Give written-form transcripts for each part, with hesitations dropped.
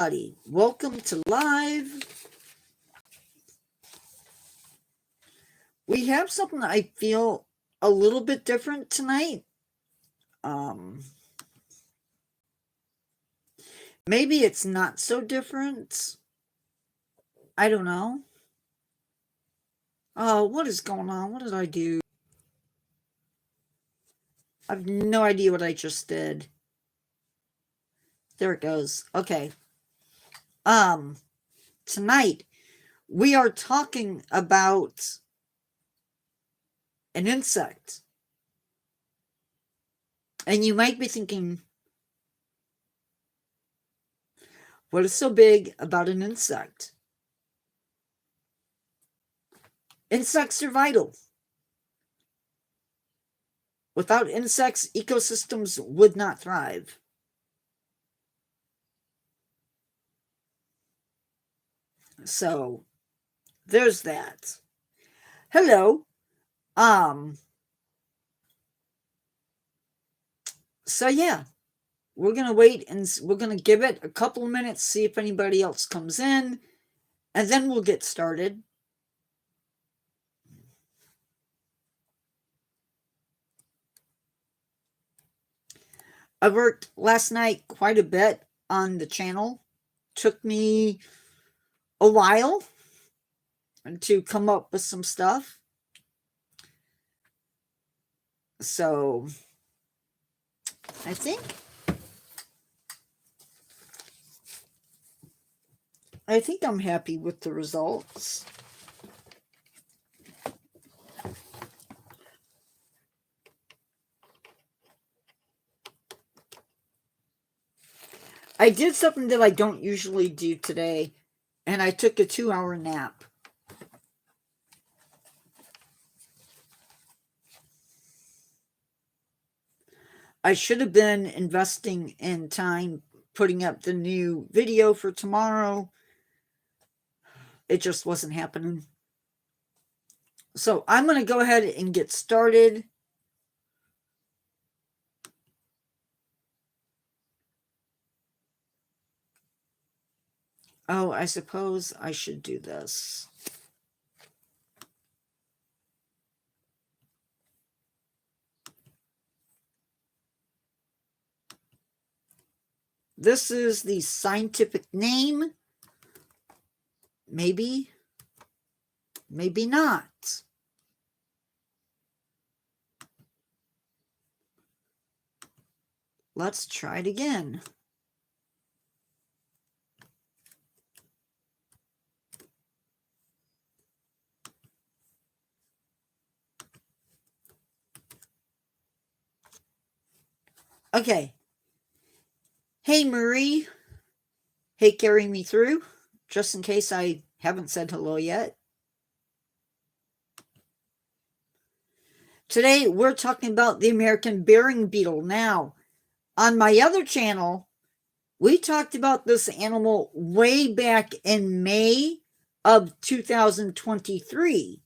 everybody. Welcome to live. We have something I feel a little bit different tonight. Maybe it's not so different. I don't know. Oh, what is going on? What did I do? I have no idea what I just did. There it goes. Okay. Tonight we are talking about an insect. And you might be thinking, what is so big about an insect? Insects are vital. Without insects, ecosystems would not thrive. So, there's that. Hello. So yeah, we're going to wait and we're going to give it a couple of minutes, see if anybody else comes in, and then we'll get started. I worked last night quite a bit on the channel. Took me a while to come up with some stuff. So I think I'm happy with the results. I did something that I don't usually do today, and I took a 2-hour nap. I should have been investing in time putting up the new video for tomorrow. It just wasn't happening. So I'm going to go ahead and get started. Oh, I suppose I should do this. This is the scientific name. Maybe. Maybe not. Let's try it again. Okay. Hey, Marie. Hey, carry me through, just in case I haven't said hello yet. Today, we're talking about the American burying beetle. Now, on my other channel, we talked about this animal way back in May of 2023.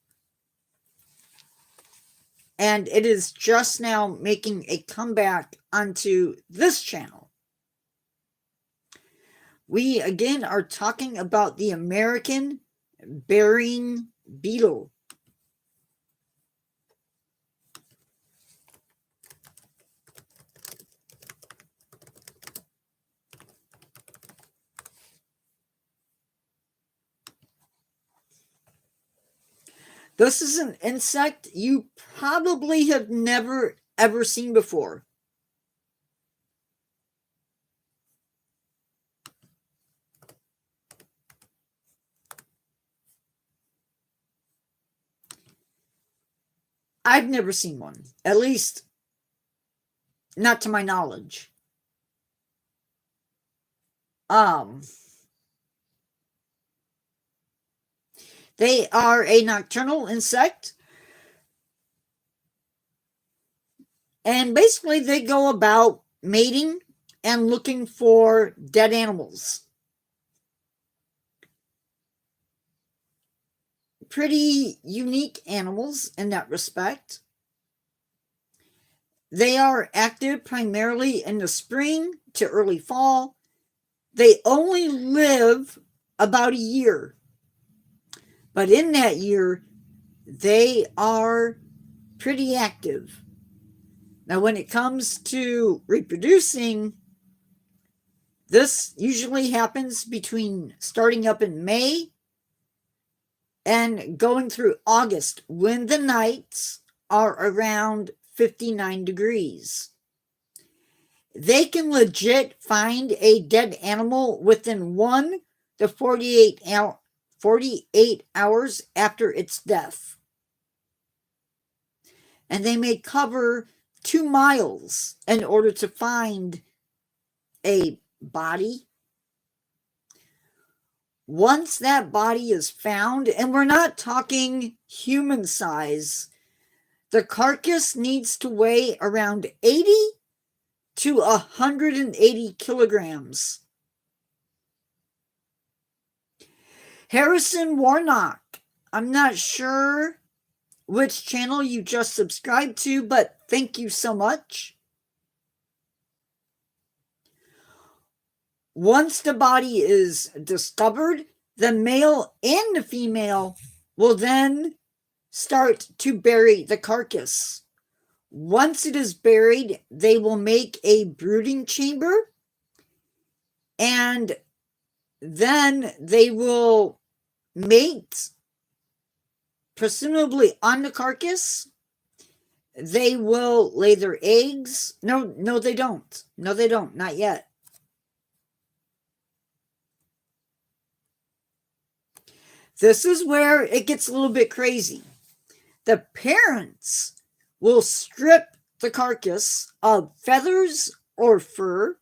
And it is just now making a comeback onto this channel. We, again, are talking about the American burying beetle. This is an insect you probably have never, ever seen before. I've never seen one, at least not to my knowledge. They are a nocturnal insect. And basically they go about mating and looking for dead animals. Pretty unique animals in that respect. They are active primarily in the spring to early fall, they only live about a year. But in that year, they are pretty active. Now, when it comes to reproducing, this usually happens between starting up in May and going through August, when the nights are around 59 degrees. They can legit find a dead animal within 1 to 48 hours after its death. And they may cover 2 miles in order to find a body. Once that body is found, and we're not talking human size, the carcass needs to weigh around 80 to 180 kilograms. Harrison Warnock, I'm not sure which channel you just subscribed to, but thank you so much. Once the body is discovered, the male and the female will then start to bury the carcass. Once it is buried, they will make a brooding chamber, and then they will mate, presumably on the carcass. They will lay their eggs. No, they don't. No, they don't. Not yet. This is where it gets a little bit crazy. The parents will strip the carcass of feathers or fur,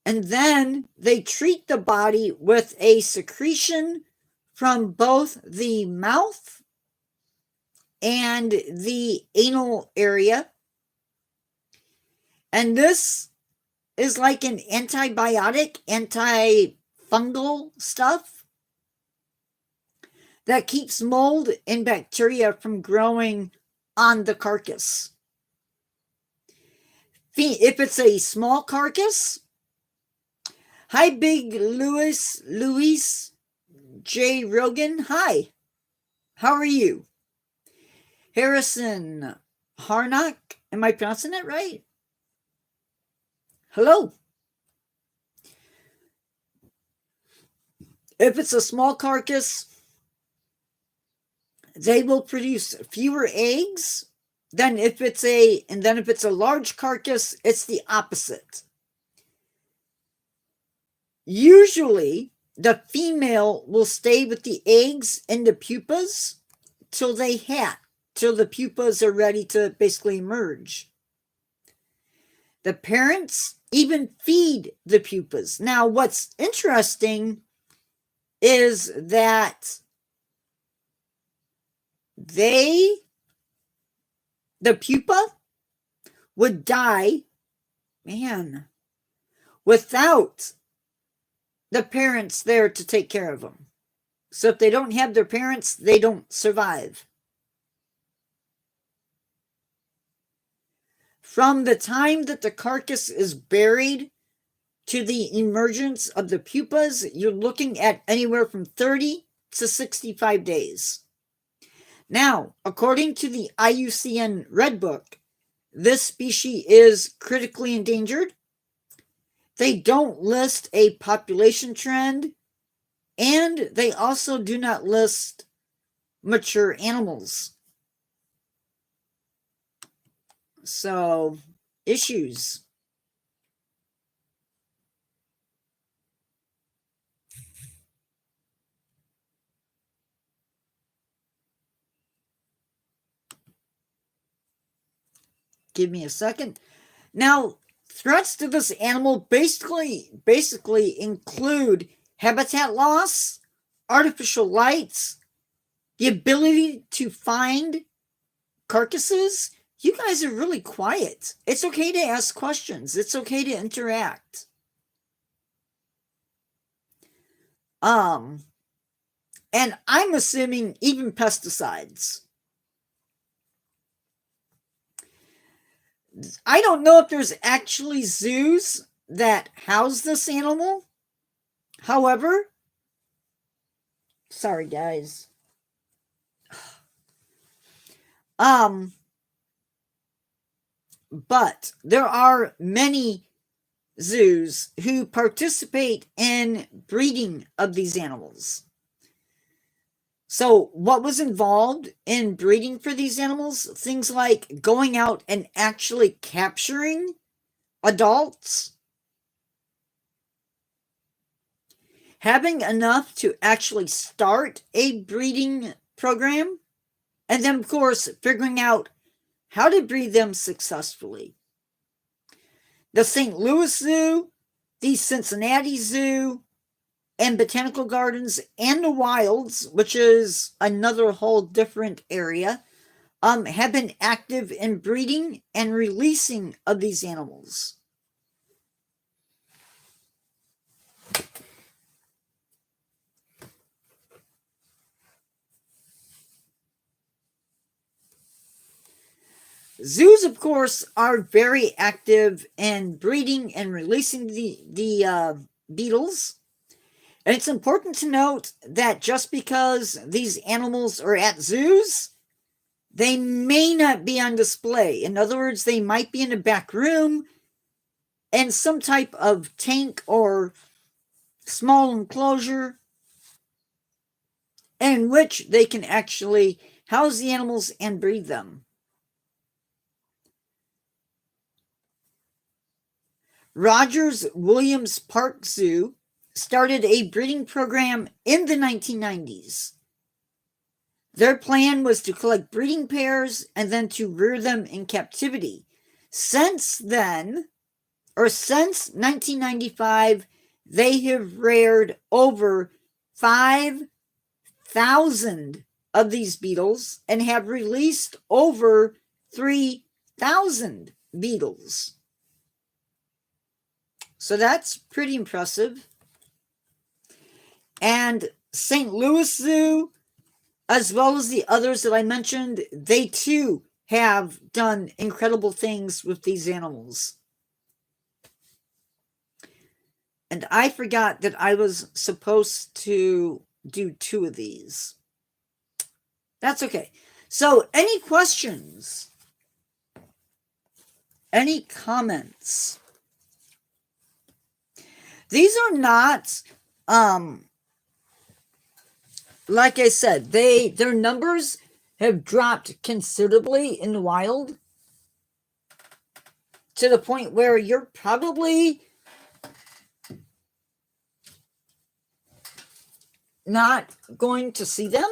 and then they treat the body with a secretion from both the mouth and the anal area. And this is like an antibiotic, antifungal stuff that keeps mold and bacteria from growing on the carcass. If it's a small carcass, hi, Big Luis J. Rogan. Hi, how are you? Harrison Harnock, am I pronouncing it right? Hello. If it's a small carcass, they will produce fewer eggs than if it's a large carcass, it's the opposite. Usually, the female will stay with the eggs and the pupas till the pupas are ready to basically emerge. The parents even feed the pupas. Now, what's interesting is that the pupa would die, without the parents there to take care of them. So if they don't have their parents, they don't survive. From the time that the carcass is buried to the emergence of the pupas, you're looking at anywhere from 30 to 65 days. Now, according to the IUCN Red Book, this species is critically endangered. They don't list a population trend, and they also do not list mature animals. So, issues. Give me a second. Now, threats to this animal basically include habitat loss, artificial lights, the ability to find carcasses. You guys are really quiet. It's okay to ask questions. It's okay to interact. And I'm assuming even pesticides. I don't know if there's actually zoos that house this animal. However, sorry guys. But there are many zoos who participate in breeding of these animals. So, what was involved in breeding for these animals? Things like going out and actually capturing adults, having enough to actually start a breeding program, and then, of course, figuring out how to breed them successfully. The St. Louis Zoo, the Cincinnati Zoo, and Botanical Gardens, and the Wilds, which is another whole different area, have been active in breeding and releasing of these animals. Zoos, of course, are very active in breeding and releasing the beetles. And it's important to note that just because these animals are at zoos, they may not be on display. In other words, they might be in a back room in some type of tank or small enclosure in which they can actually house the animals and breed them. Rogers Williams Park Zoo started a breeding program in the 1990s. Their plan was to collect breeding pairs and then to rear them in captivity. Since then, or since 1995, they have reared over 5,000 of these beetles and have released over 3,000 beetles. So that's pretty impressive. And St. Louis Zoo, as well as the others that I mentioned, they too have done incredible things with these animals. And I forgot that I was supposed to do 2 of these. That's okay. So, any questions? Any comments? These are not, like I said, their numbers have dropped considerably in the wild to the point where you're probably not going to see them.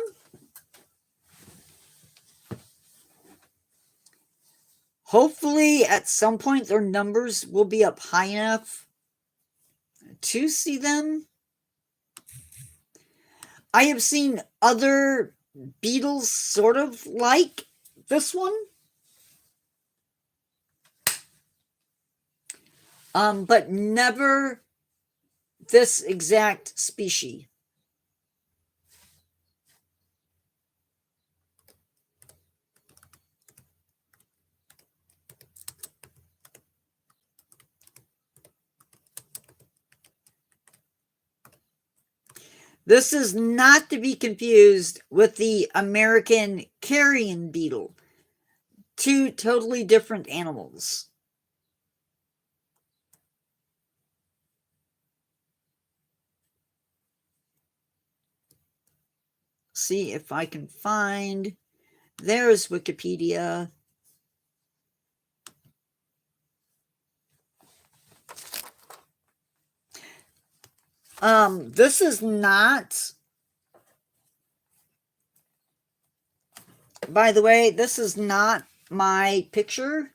Hopefully, at some point, their numbers will be up high enough to see them. I have seen other beetles sort of like this one. But never this exact species. This is not to be confused with the American carrion beetle. 2 totally different animals. See if I can find. There's Wikipedia. This is not, by the way, this is not my picture,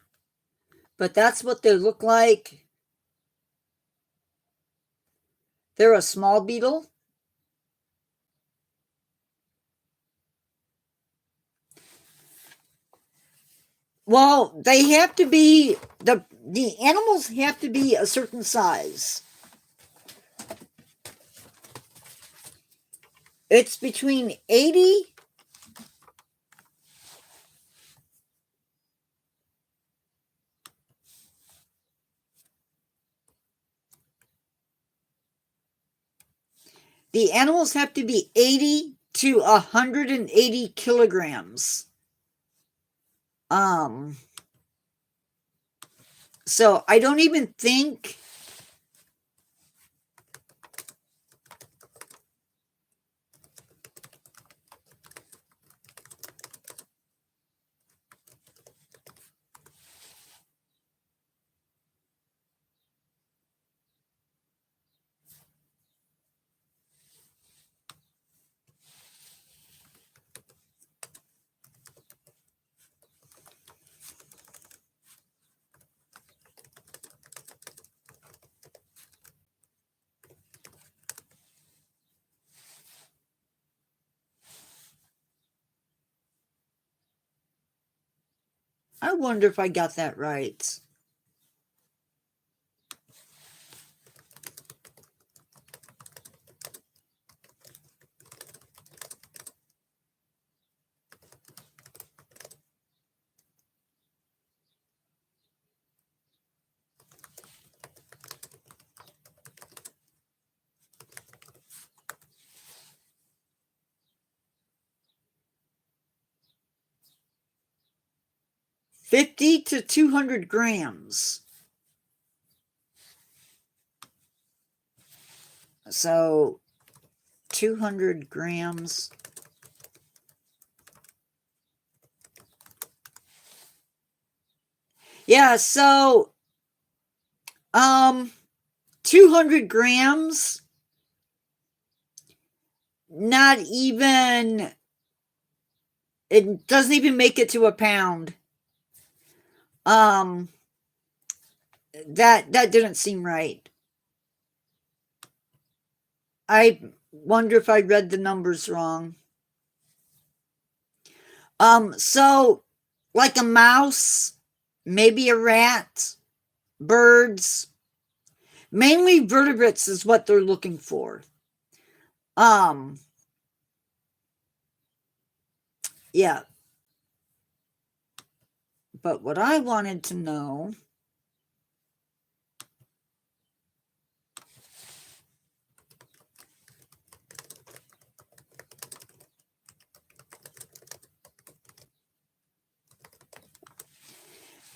but that's what they look like. They're a small beetle. Well, they have to be, the animals have to be a certain size. It's between 80 The animals have to be 80 to 180 kilograms. So I don't even think I wonder if I got that right. $50 to 200 grams. So 200 grams. Yeah, so 200 grams, not even, it doesn't even make it to a pound. That didn't seem right. I wonder if I read the numbers wrong. So like a mouse, maybe a rat, birds, mainly vertebrates is what they're looking for. Yeah. But what I wanted to know,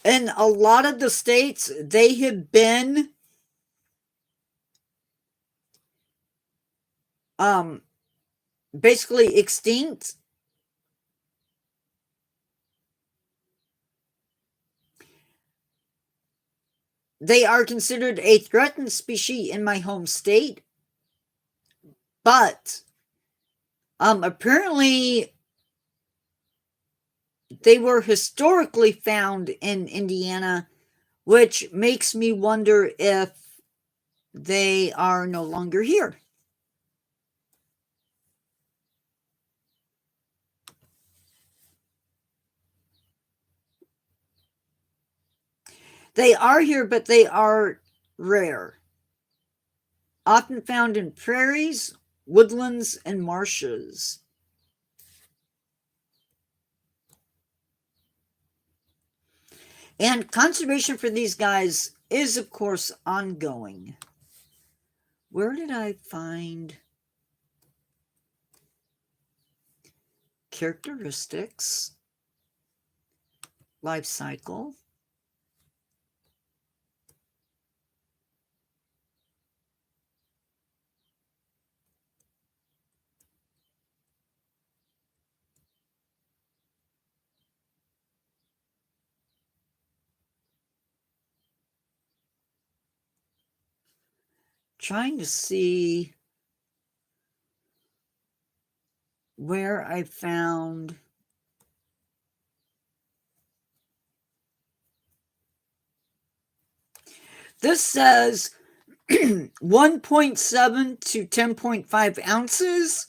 in a lot of the states, they have been basically extinct. They are considered a threatened species in my home state, but apparently they were historically found in Indiana, which makes me wonder if they are no longer here. They are here, but they are rare. Often found in prairies, woodlands, and marshes. And conservation for these guys is, of course, ongoing. Where did I find characteristics, life cycle? Trying to see where I found this. Says 1.7 to 10.5 ounces,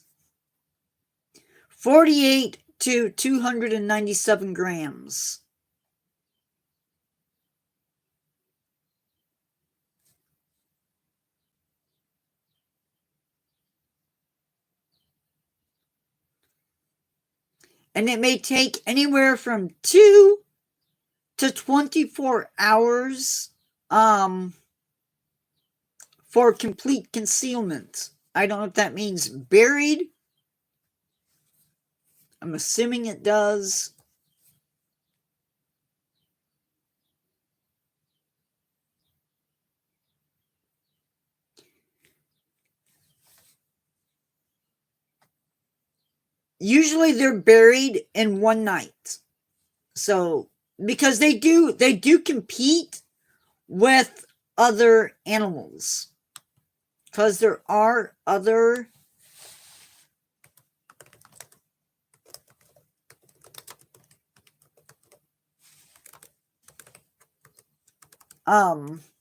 48 to 297 grams. And it may take anywhere from 2 to 24 hours for complete concealment. I don't know if that means buried. I'm assuming it does. Usually they're buried in one night. So because they do compete with other animals. Because there are other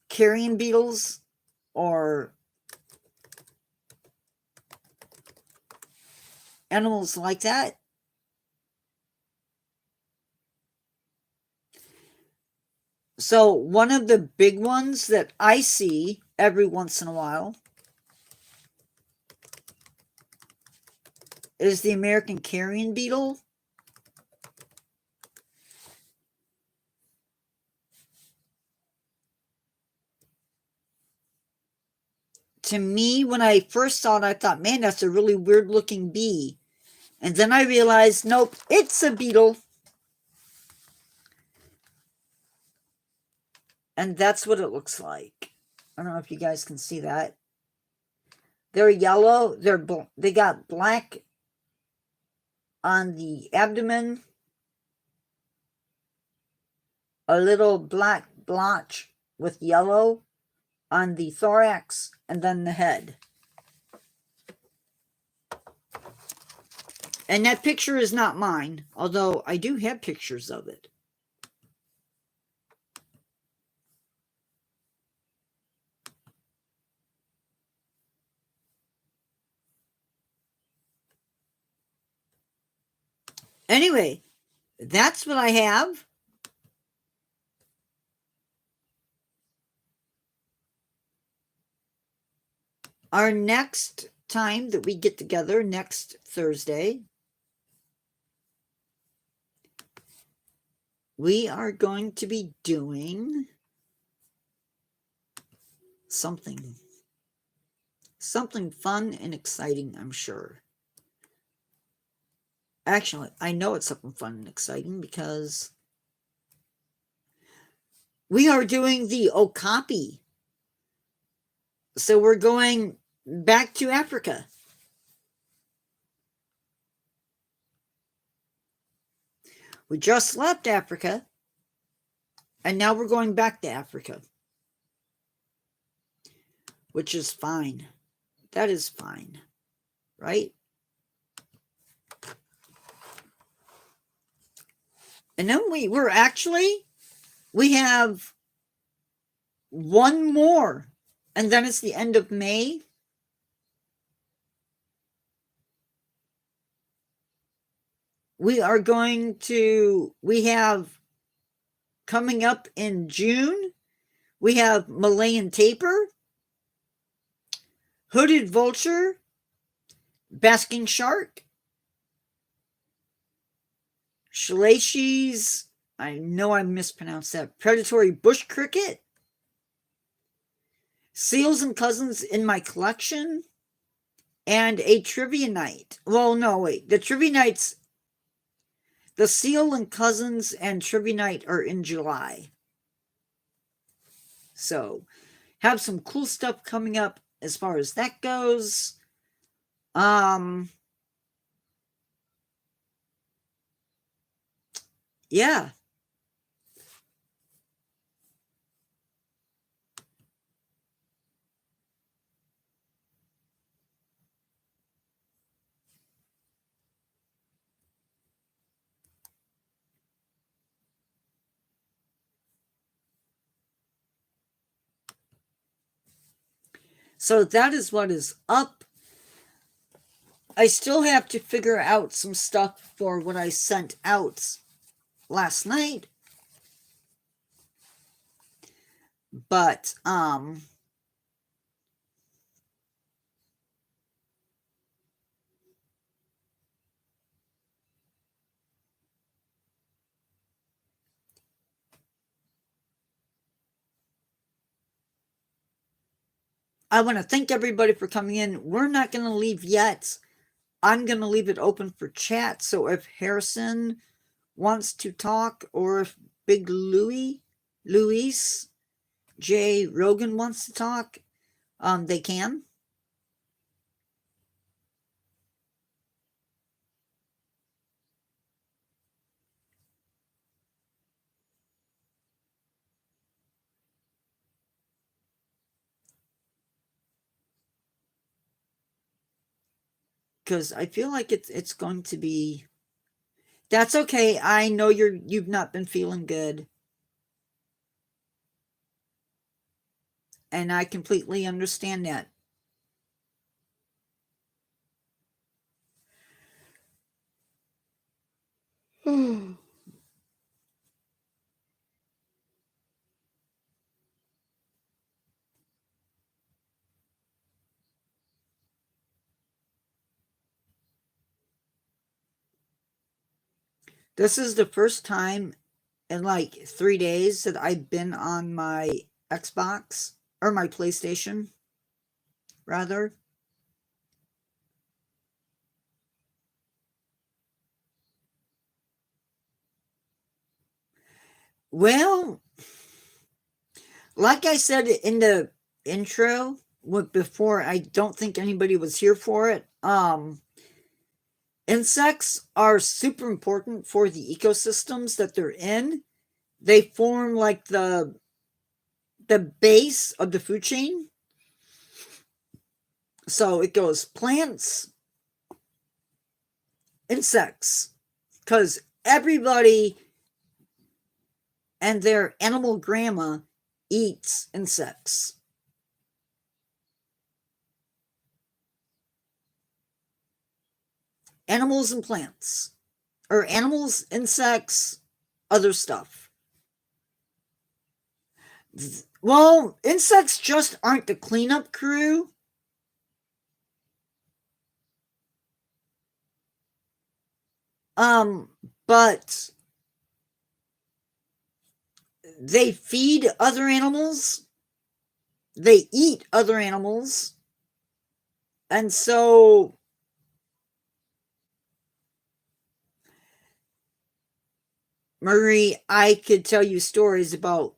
carrion beetles or animals like that. So one of the big ones that I see every once in a while is the American carrion beetle. To me, when I first saw it, I thought, man, that's a really weird looking bee. And then I realized, nope, it's a beetle. And that's what it looks like. I don't know if you guys can see that. They're yellow. They got black on the abdomen, a little black blotch with yellow on the thorax, and then the head. And that picture is not mine, although I do have pictures of it. Anyway, that's what I have. Our next time that we get together, next Thursday, we are going to be doing something fun and exciting, I'm sure. Actually, I know it's something fun and exciting because we are doing the Okapi. So we're going back to Africa. We just left Africa, and now we're going back to Africa, which is fine. That is fine, right? And then we have one more, and then it's the end of May. We have coming up in June, we have Malayan tapir, hooded vulture, basking shark, Shalaches, I know I mispronounced that, predatory bush cricket, seals and cousins in my collection, and a trivia night. Well, no, wait. The trivia nights, the seal and cousins and trivia night are in July. So, have some cool stuff coming up as far as that goes. Yeah. So that is what is up. I still have to figure out some stuff for what I sent out last night. But I want to thank everybody for coming in. We're not going to leave yet. I'm going to leave it open for chat. So if Harrison wants to talk, or if Big Luis J. Rogan wants to talk, they can. Because I feel like it's going to be. That's okay. I know you've not been feeling good. And I completely understand that. This is the first time in like 3 days that I've been on my Xbox, or my PlayStation, rather. Well, like I said in the intro, before, I don't think anybody was here for it. Insects are super important for the ecosystems that they're in. They form like the base of the food chain. So it goes plants, insects, because everybody and their animal grandma eats insects. Animals and plants, or animals, insects, other stuff. Well, insects just aren't the cleanup crew. But they feed other animals, they eat other animals, and so Marie, I could tell you stories about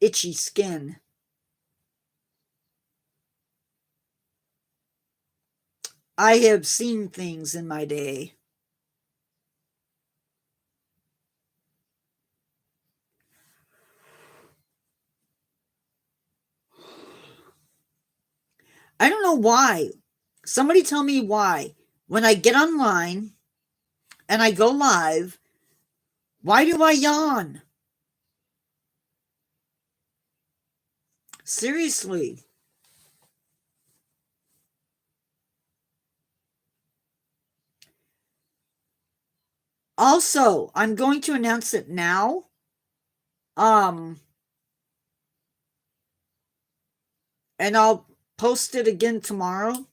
itchy skin. I have seen things in my day. I don't know why. Somebody tell me why. When I get online and I go live, why do I yawn? Seriously. Also, I'm going to announce it now. And I'll post it again tomorrow.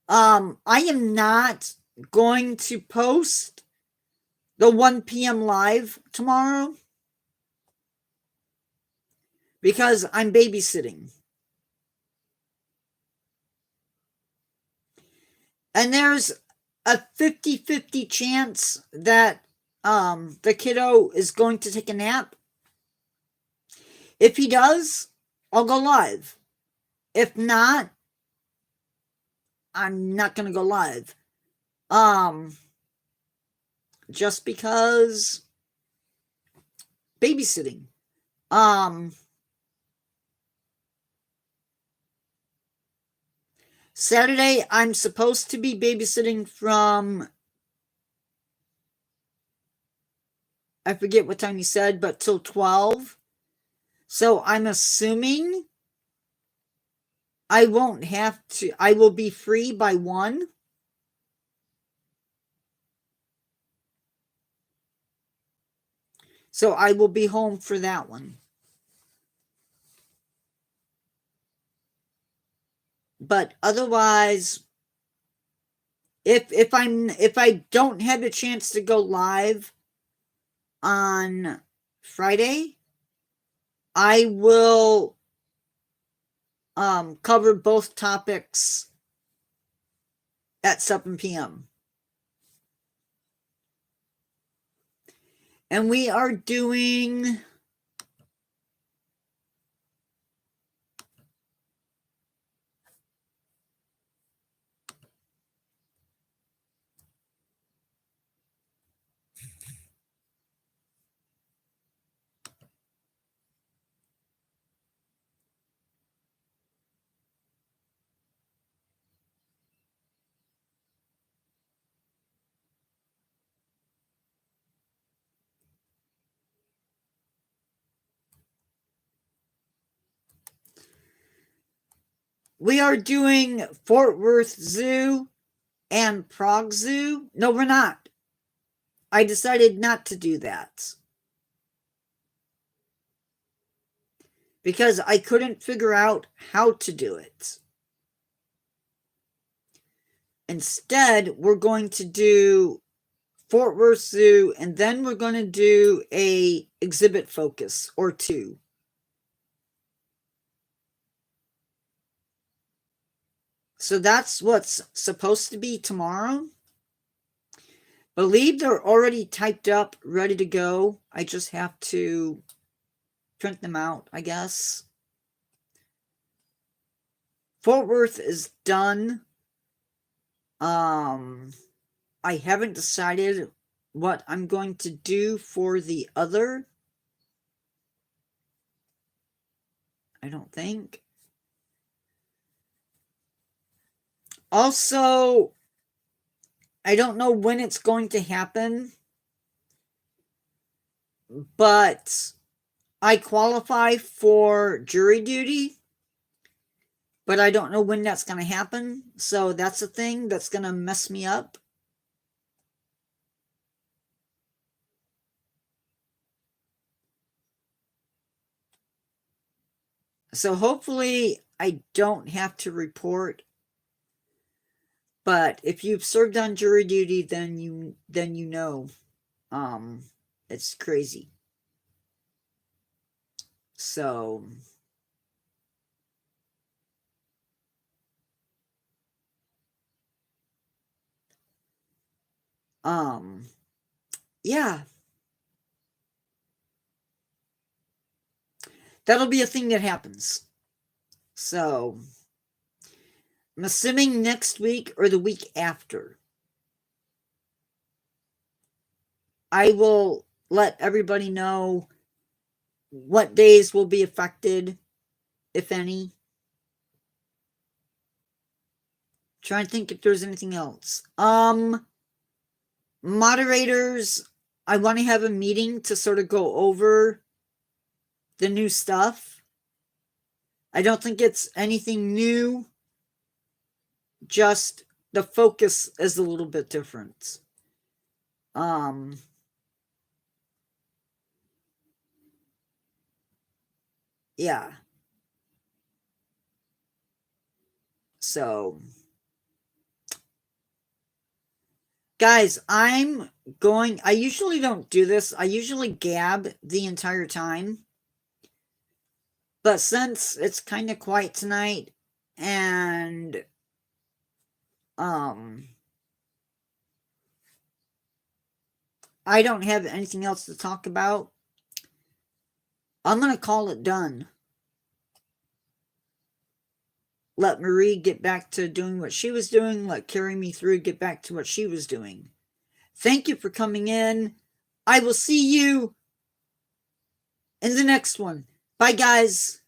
I am not going to post the 1 p.m. live tomorrow because I'm babysitting. And there's a 50-50 chance that the kiddo is going to take a nap. If he does, I'll go live. If not, I'm not going to go live. Just because babysitting. Saturday, I'm supposed to be babysitting from, I forget what time you said, but till 12. So I'm assuming I won't have to, I will be free by 1. So I will be home for that one. But otherwise, if I don't have a chance to go live on Friday, I will covered both topics at 7 p.m. And we are doing Fort Worth Zoo and Prague Zoo. No, we're not. I decided not to do that because I couldn't figure out how to do it. Instead, we're going to do Fort Worth Zoo, and then we're going to do a exhibit focus or two. So that's what's supposed to be tomorrow. Believe they're already typed up, ready to go. I just have to print them out, I guess. Fort Worth is done. I haven't decided what I'm going to do for the other. I don't think. Also, I don't know when it's going to happen, but I qualify for jury duty, but I don't know when that's going to happen. So that's a thing that's going to mess me up. So hopefully I don't have to report. But if you've served on jury duty, then you know it's crazy. So yeah. That'll be a thing that happens. So I'm assuming next week or the week after. I will let everybody know what days will be affected, if any. Trying to think if there's anything else. Moderators, I want to have a meeting to sort of go over the new stuff. I don't think it's anything new. Just the focus is a little bit different. Yeah. So, guys, I usually don't do this. I usually gab the entire time. But since it's kind of quiet tonight and I don't have anything else to talk about, I'm going to call it done. Let Marie get back to doing what she was doing. Let Carry Me Through get back to what she was doing. Thank you for coming in. I will see you in the next one. Bye, guys.